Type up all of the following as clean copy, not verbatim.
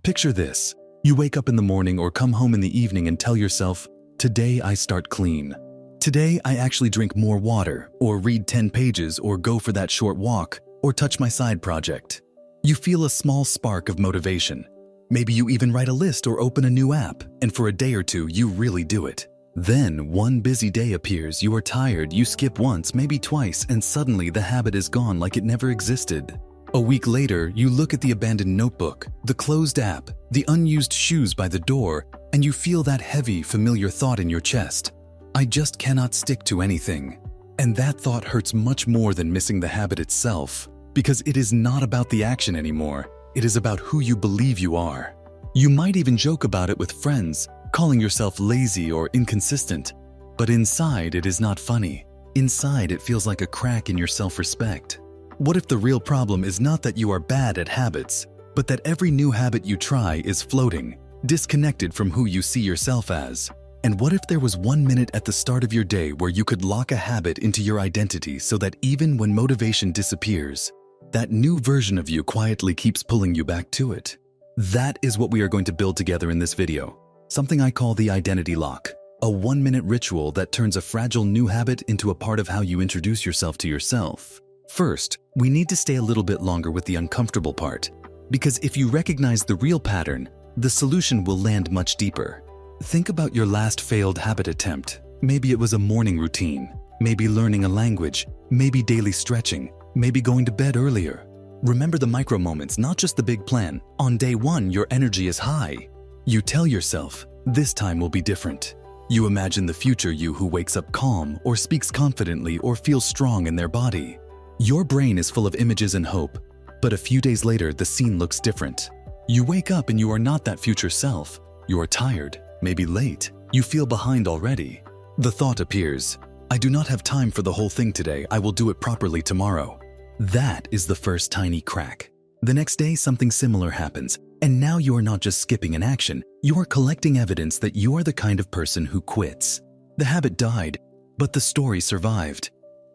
Picture this. You wake up in the morning or come home in the evening and tell yourself, "Today I start clean. Today I actually drink more water, or read 10 pages, or go for that short walk, or touch my side project." You feel a small spark of motivation. Maybe you even write a list or open a new app, and for a day or two you really do it. Then one busy day appears, you are tired, you skip once, maybe twice, and suddenly the habit is gone like it never existed. A week later, you look at the abandoned notebook, the closed app, the unused shoes by the door, and you feel that heavy, familiar thought in your chest. I just cannot stick to anything. And that thought hurts much more than missing the habit itself, because it is not about the action anymore. It is about who you believe you are. You might even joke about it with friends, calling yourself lazy or inconsistent. But inside, it is not funny. Inside, it feels like a crack in your self-respect. What if the real problem is not that you are bad at habits, but that every new habit you try is floating, disconnected from who you see yourself as? And what if there was 1 minute at the start of your day where you could lock a habit into your identity so that even when motivation disappears, that new version of you quietly keeps pulling you back to it? That is what we are going to build together in this video. Something I call the identity lock, a 1-minute ritual that turns a fragile new habit into a part of how you introduce yourself to yourself. First, we need to stay a little bit longer with the uncomfortable part, because if you recognize the real pattern, the solution will land much deeper. Think about your last failed habit attempt. Maybe it was a morning routine, maybe learning a language, maybe daily stretching, maybe going to bed earlier. Remember the micro moments, not just the big plan. On day 1, your energy is high. You tell yourself, this time will be different. You imagine the future you who wakes up calm or speaks confidently or feels strong in their body. Your brain is full of images and hope, but a few days later, the scene looks different. You wake up and you are not that future self. You are tired, maybe late. You feel behind already. The thought appears, I do not have time for the whole thing today. I will do it properly tomorrow. That is the first tiny crack. The next day, something similar happens, and now you are not just skipping an action. You are collecting evidence that you are the kind of person who quits. The habit died, but the story survived.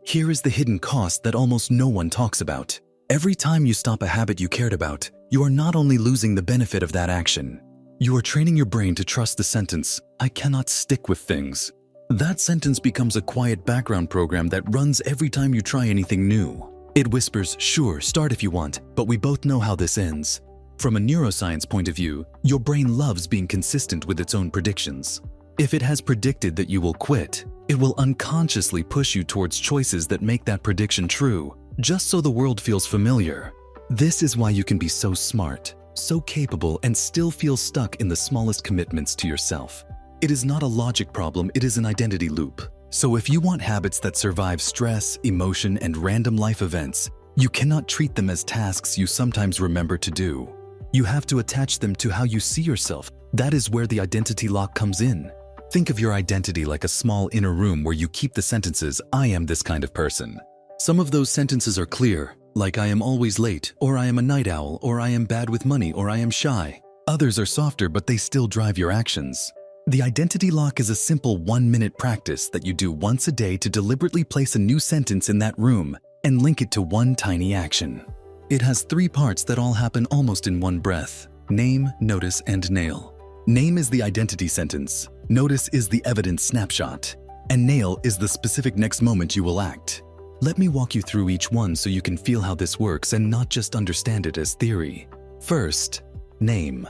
Here is the hidden cost that almost no one talks about. Every time you stop a habit you cared about, you are not only losing the benefit of that action, you are training your brain to trust the sentence, I cannot stick with things. That sentence becomes a quiet background program that runs every time you try anything new. It whispers, sure, start if you want, but we both know how this ends. From a neuroscience point of view, your brain loves being consistent with its own predictions. If it has predicted that you will quit, it will unconsciously push you towards choices that make that prediction true, just so the world feels familiar. This is why you can be so smart, so capable, and still feel stuck in the smallest commitments to yourself. It is not a logic problem, it is an identity loop. So if you want habits that survive stress, emotion, and random life events, you cannot treat them as tasks you sometimes remember to do. You have to attach them to how you see yourself. That is where the identity lock comes in. Think of your identity like a small inner room where you keep the sentences, I am this kind of person. Some of those sentences are clear, like I am always late, or I am a night owl, or I am bad with money, or I am shy. Others are softer, but they still drive your actions. The identity lock is a simple 1-minute practice that you do once a day to deliberately place a new sentence in that room and link it to one tiny action. It has 3 parts that all happen almost in one breath: name, notice, and nail. Name is the identity sentence, notice is the evidence snapshot, and nail is the specific next moment you will act. Let me walk you through each one so you can feel how this works and not just understand it as theory. First, name.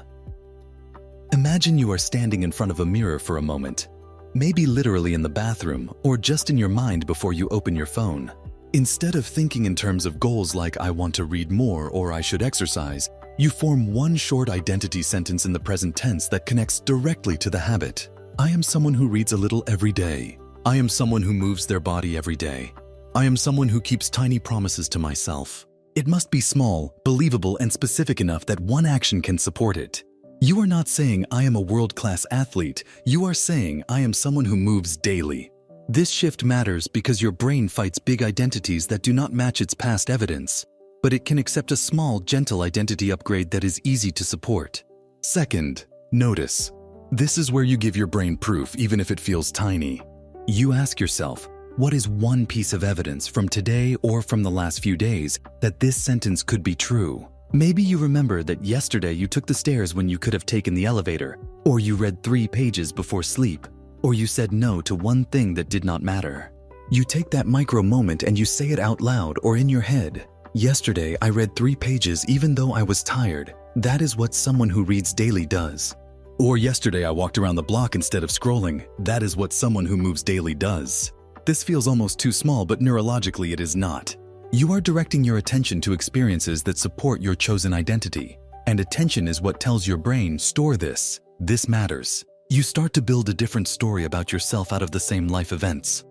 Imagine you are standing in front of a mirror for a moment, maybe literally in the bathroom or just in your mind before you open your phone. Instead of thinking in terms of goals like I want to read more or I should exercise, you form one short identity sentence in the present tense that connects directly to the habit. I am someone who reads a little every day. I am someone who moves their body every day. I am someone who keeps tiny promises to myself. It must be small, believable, and specific enough that one action can support it. You are not saying I am a world-class athlete. You are saying I am someone who moves daily. This shift matters because your brain fights big identities that do not match its past evidence, but it can accept a small, gentle identity upgrade that is easy to support. Second, notice. This is where you give your brain proof, even if it feels tiny. You ask yourself, what is one piece of evidence from today or from the last few days that this sentence could be true? Maybe you remember that yesterday you took the stairs when you could have taken the elevator, or you read 3 pages before sleep, or you said no to one thing that did not matter. You take that micro moment and you say it out loud or in your head. Yesterday I read 3 pages even though I was tired. That is what someone who reads daily does. Or yesterday I walked around the block instead of scrolling. That is what someone who moves daily does. This feels almost too small, but neurologically it is not. You are directing your attention to experiences that support your chosen identity. And attention is what tells your brain, store this. This matters. You start to build a different story about yourself out of the same life events.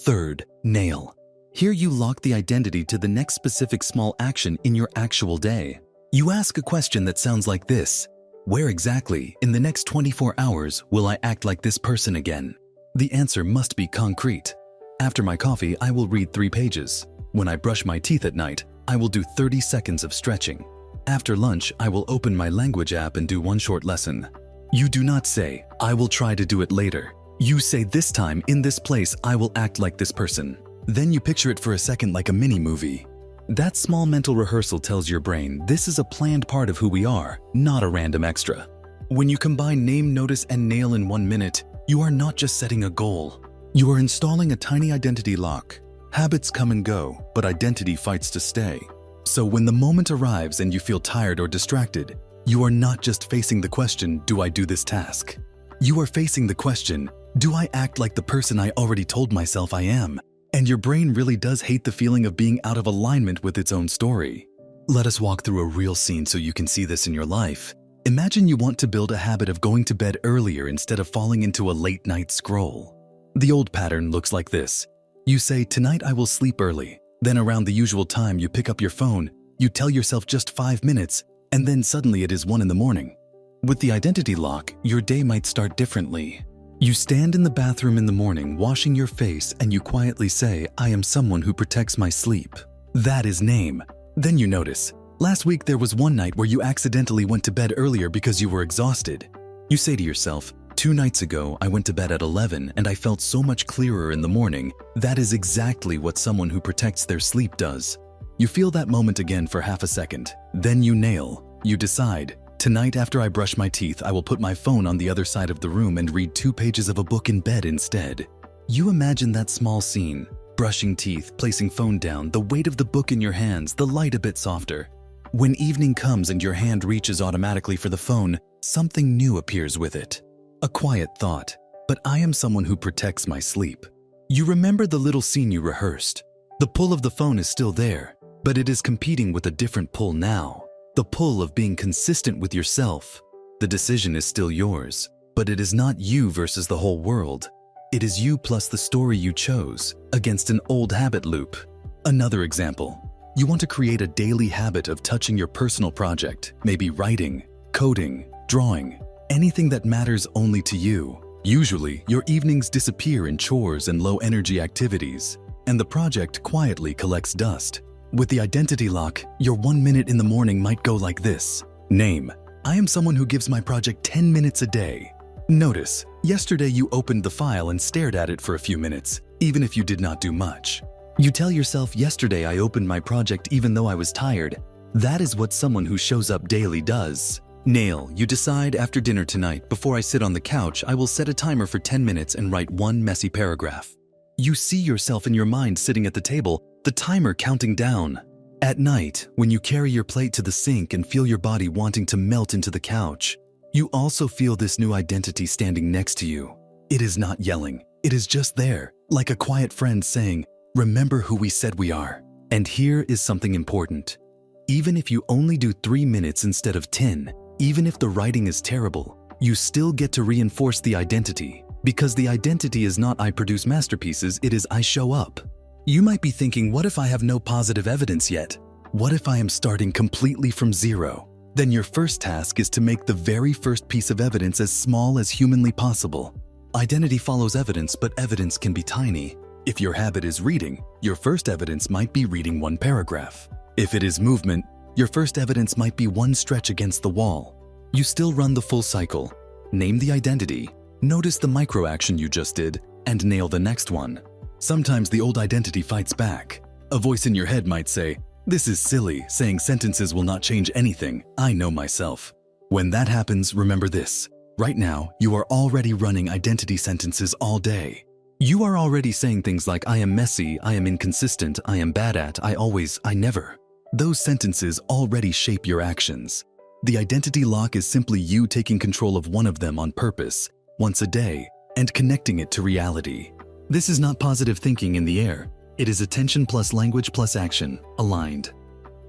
Third, nail. Here you lock the identity to the next specific small action in your actual day. You ask a question that sounds like this: where exactly, in the next 24 hours, will I act like this person again? The answer must be concrete. After my coffee, I will read 3 pages. When I brush my teeth at night, I will do 30 seconds of stretching. After lunch, I will open my language app and do 1 short lesson. You do not say, I will try to do it later. You say, this time, in this place, I will act like this person. Then you picture it for a second like a mini movie. That small mental rehearsal tells your brain this is a planned part of who we are, not a random extra. When you combine name, notice, and nail in 1 minute, you are not just setting a goal. You are installing a tiny identity lock. Habits come and go, but identity fights to stay. So when the moment arrives and you feel tired or distracted, you are not just facing the question, do I do this task? You are facing the question, do I act like the person I already told myself I am? And your brain really does hate the feeling of being out of alignment with its own story. Let us walk through a real scene so you can see this in your life. Imagine you want to build a habit of going to bed earlier instead of falling into a late night scroll. The old pattern looks like this. You say, tonight I will sleep early. Then around the usual time you pick up your phone, you tell yourself just 5 minutes, and then suddenly it is 1 in the morning. With the identity lock, your day might start differently. You stand in the bathroom in the morning washing your face and you quietly say, I am someone who protects my sleep. That is name. Then you notice, last week there was 1 night where you accidentally went to bed earlier because you were exhausted. You say to yourself, 2 nights ago I went to bed at 11 and I felt so much clearer in the morning. That is exactly what someone who protects their sleep does. You feel that moment again for half a second. Then you nail. You decide, tonight after I brush my teeth, I will put my phone on the other side of the room and read 2 pages of a book in bed instead. You imagine that small scene, brushing teeth, placing phone down, the weight of the book in your hands, the light a bit softer. When evening comes and your hand reaches automatically for the phone, something new appears with it. A quiet thought, but I am someone who protects my sleep. You remember the little scene you rehearsed. The pull of the phone is still there, but it is competing with a different pull now. The pull of being consistent with yourself. The decision is still yours, but it is not you versus the whole world. It is you plus the story you chose against an old habit loop. Another example. You want to create a daily habit of touching your personal project, maybe writing, coding, drawing, anything that matters only to you. Usually, your evenings disappear in chores and low-energy activities, and the project quietly collects dust. With the identity lock, your 1 minute in the morning might go like this. Name. I am someone who gives my project 10 minutes a day. Notice, yesterday you opened the file and stared at it for a few minutes, even if you did not do much. You tell yourself, yesterday I opened my project even though I was tired. That is what someone who shows up daily does. Nail. You decide, after dinner tonight, before I sit on the couch, I will set a timer for 10 minutes and write 1 messy paragraph. You see yourself in your mind sitting at the table, the timer counting down. At night, when you carry your plate to the sink and feel your body wanting to melt into the couch, you also feel this new identity standing next to you. It is not yelling. It is just there, like a quiet friend saying, remember who we said we are. And here is something important. Even if you only do 3 minutes instead of 10, even if the writing is terrible, you still get to reinforce the identity. Because the identity is not I produce masterpieces, it is I show up. You might be thinking, what if I have no positive evidence yet? What if I am starting completely from zero? Then your first task is to make the very first piece of evidence as small as humanly possible. Identity follows evidence, but evidence can be tiny. If your habit is reading, your first evidence might be reading 1 paragraph. If it is movement, your first evidence might be 1 stretch against the wall. You still run the full cycle. Name the identity, notice the micro action you just did, and nail the next one. Sometimes the old identity fights back. A voice in your head might say, This is silly, saying sentences will not change anything. I know myself. When that happens, remember this. Right now, you are already running identity sentences all day. You are already saying things like, I am messy, I am inconsistent, I am bad at, I always, I never. Those sentences already shape your actions. The identity lock is simply you taking control of one of them on purpose, once a day, and connecting it to reality. This is not positive thinking in the air. It is attention plus language plus action, aligned.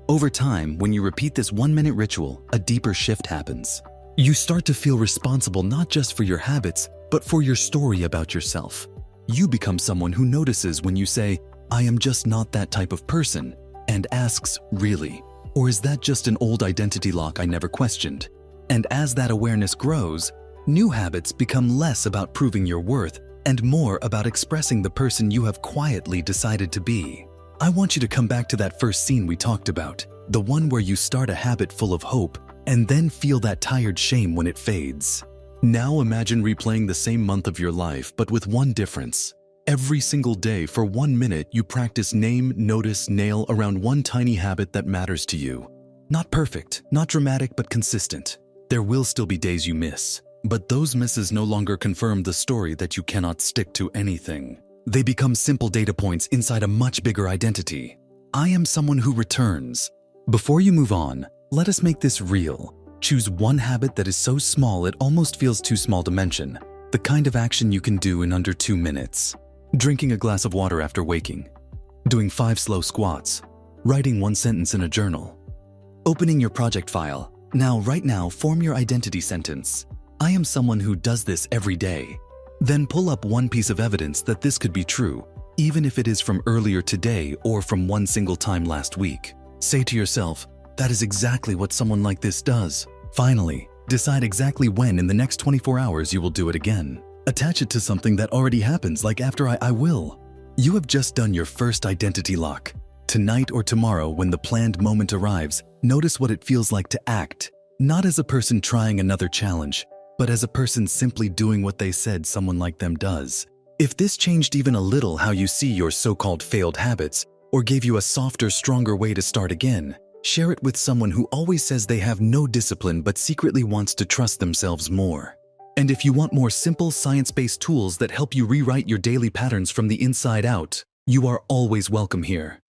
Over time, when you repeat this 1-minute ritual, a deeper shift happens. You start to feel responsible not just for your habits, but for your story about yourself. You become someone who notices when you say, I am just not that type of person, and asks, really? Or is that just an old identity lock I never questioned? And as that awareness grows, new habits become less about proving your worth and more about expressing the person you have quietly decided to be. I want you to come back to that first scene we talked about, the one where you start a habit full of hope and then feel that tired shame when it fades. Now imagine replaying the same month of your life, but with one difference. Every single day for 1 minute, you practice name, notice, nail around one tiny habit that matters to you. Not perfect, not dramatic, but consistent. There will still be days you miss. But those misses no longer confirm the story that you cannot stick to anything. They become simple data points inside a much bigger identity. I am someone who returns. Before you move on, let us make this real. Choose one habit that is so small it almost feels too small to mention. The kind of action you can do in under 2 minutes. Drinking a glass of water after waking. Doing 5 slow squats. Writing 1 sentence in a journal. Opening your project file. Right now, form your identity sentence. I am someone who does this every day. Then pull up one piece of evidence that this could be true, even if it is from earlier today or from one single time last week. Say to yourself, that is exactly what someone like this does. Finally, decide exactly when in the next 24 hours you will do it again. Attach it to something that already happens, like after I will. You have just done your first identity lock. Tonight or tomorrow, when the planned moment arrives, notice what it feels like to act, not as a person trying another challenge, but as a person simply doing what they said someone like them does. If this changed even a little how you see your so-called failed habits, or gave you a softer, stronger way to start again, share it with someone who always says they have no discipline but secretly wants to trust themselves more. And if you want more simple, science-based tools that help you rewrite your daily patterns from the inside out, you are always welcome here.